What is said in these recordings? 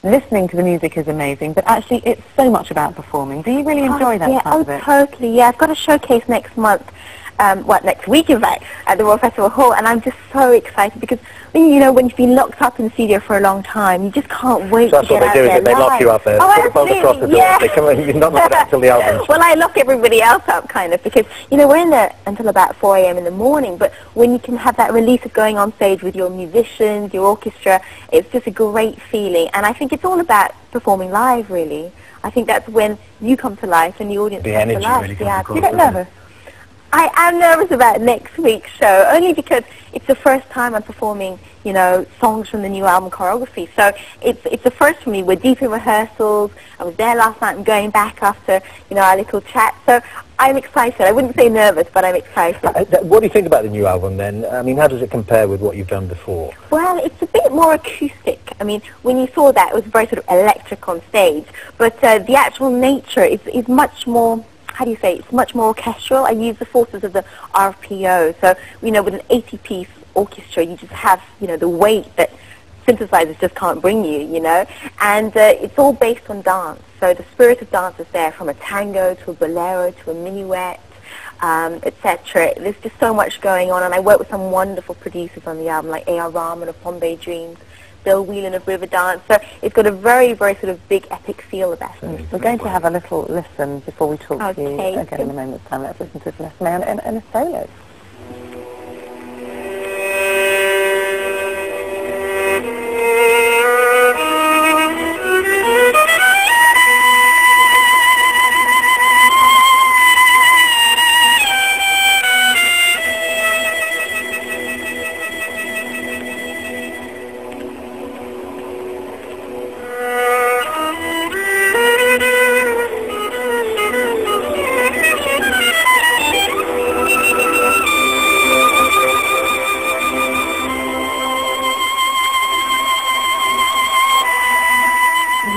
listening to the music is amazing, but actually it's so much about performing. Do you really enjoy that part of it? Totally, yeah. I've got a showcase next month, next week in fact, at the Royal Festival Hall, and I'm just so excited because, when you've been locked up in the studio for a long time, you just can't wait to get out there. That's what they do, is it? They lock you up there, put the phone across the door, they come in, you're not looking out until the album. Well, I lock everybody else up, kind of, because, we're in there until about 4 a.m. in the morning, but when you can have that release of going on stage with your musicians, your orchestra, it's just a great feeling, and I think it's all about performing live, really. I think that's when you come to life and the audience comes to life. Really Do you get nervous? I am nervous about next week's show, only because it's the first time I'm performing, songs from the new album choreography. So it's the first for me. We're deep in rehearsals. I was there last night. I'm going back after, our little chat. So I'm excited. I wouldn't say nervous, but I'm excited. What do you think about the new album then? I mean, how does it compare with what you've done before? Well, it's a bit more acoustic. I mean, when you saw that, it was very sort of electric on stage. But the actual nature is much more... How do you say? It's much more orchestral. I use the forces of the RPO. So, with an 80-piece orchestra, you just have, the weight that synthesizers just can't bring you, And it's all based on dance. So the spirit of dance is there, from a tango to a bolero to a minuet, etc. There's just so much going on. And I work with some wonderful producers on the album, like A.R. Rahman of Bombay Dreams, Bill Whelan of River Dance. So it's got a very, very sort of big epic feel about it. We're going to have a little listen before we talk to you again in a moment's time. Let's listen to Vanessa-Mae in a solo.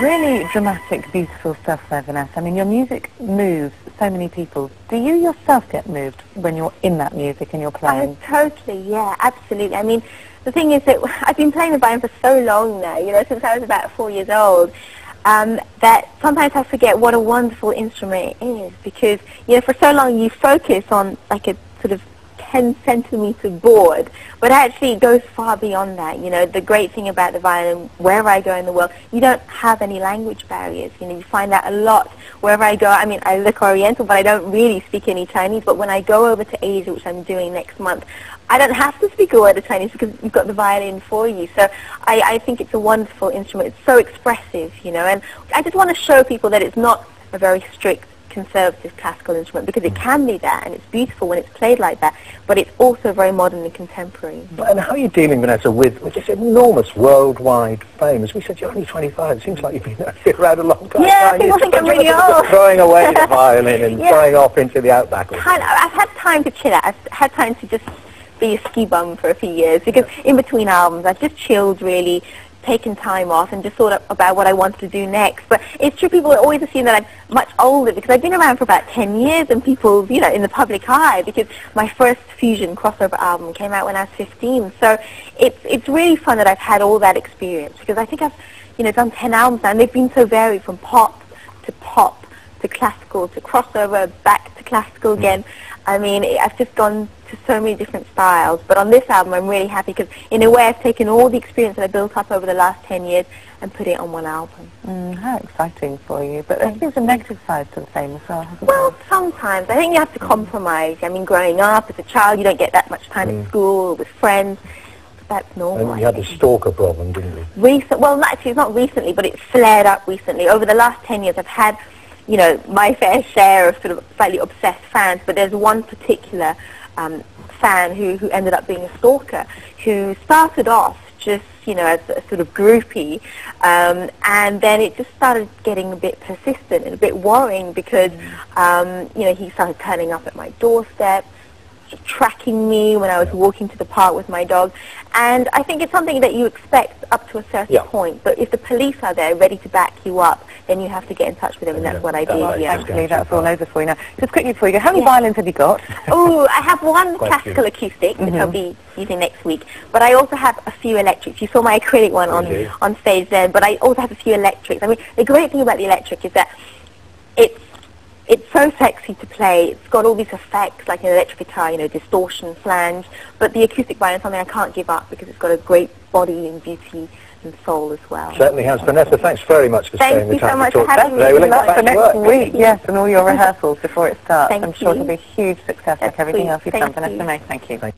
Really dramatic, beautiful stuff there, Vanessa. I mean, your music moves so many people. Do you yourself get moved when you're in that music and you're playing? Totally, yeah, absolutely. I mean, the thing is that I've been playing the violin for so long now, since I was about 4 years old, that sometimes I forget what a wonderful instrument it is, because, for so long you focus on like a sort of 10-centimeter board, but actually it goes far beyond that. The great thing about the violin, wherever I go in the world, you don't have any language barriers. You find that a lot wherever I go. I mean, I look Oriental, but I don't really speak any Chinese. But when I go over to Asia, which I'm doing next month, I don't have to speak a word of Chinese because you've got the violin for you. So I think it's a wonderful instrument. It's so expressive, and I just want to show people that it's not a very strict conservative classical instrument, because it can be that, and it's beautiful when it's played like that, but it's also very modern and contemporary. And how are you dealing, Vanessa, with this enormous worldwide fame? As we said, you're only 25. It seems like you've been around a long time. Yeah, people think I'm really old. Throwing away the violin and going off into the outback. I've had time to chill out. I've had time to just be a ski bum for a few years, because in between albums I've just chilled, really, taken time off and just thought about what I wanted to do next. But it's true, people always assume that I'm much older, because I've been around for about 10 years and people, in the public eye, because my first fusion crossover album came out when I was 15. So it's really fun that I've had all that experience, because I think I've, done 10 albums now, and they've been so varied, from pop to classical to crossover, back to classical again. I mean, I've just gone to so many different styles. But on this album, I'm really happy, because in a way I've taken all the experience that I built up over the last 10 years and put it on one album. How exciting for you. But there's been some negative sides to the fame as well, hasn't Well, sometimes. I think you have to compromise. I mean, growing up as a child, you don't get that much time at school or with friends. But that's normal. And you had the stalker problem, didn't you? Well, actually, it's not recently, but it flared up recently. Over the last 10 years, I've had my fair share of sort of slightly obsessed fans, but there's one particular fan who ended up being a stalker, who started off just, as a sort of groupie, and then it just started getting a bit persistent and a bit worrying, because, he started turning up at my doorstep, tracking me when I was walking to the park with my dog. And I think it's something that you expect up to a certain point, but if the police are there ready to back you up, then you have to get in touch with them, and that's what I did. Actually, that's all over for you now. Just quickly before you go, how many violins have you got? Oh, I have one classical acoustic, which I'll be using next week, but I also have a few electrics. You saw my acrylic one on stage then, but I also have a few electrics. I mean, the great thing about the electric is that it's so sexy to play. It's got all these effects, like an electric guitar, you know, distortion, flange. But the acoustic violin is something I can't give up because it's got a great body and beauty and soul as well. Certainly has. Vanessa, thanks very much for staying the time to talk. Thank you so much for having me. We'll let you For next week, yes, and all your rehearsals before it starts. Thank I'm sure you. it'll be a huge success like everything else you've done, Thank you. Vanessa-Mae. Thank you.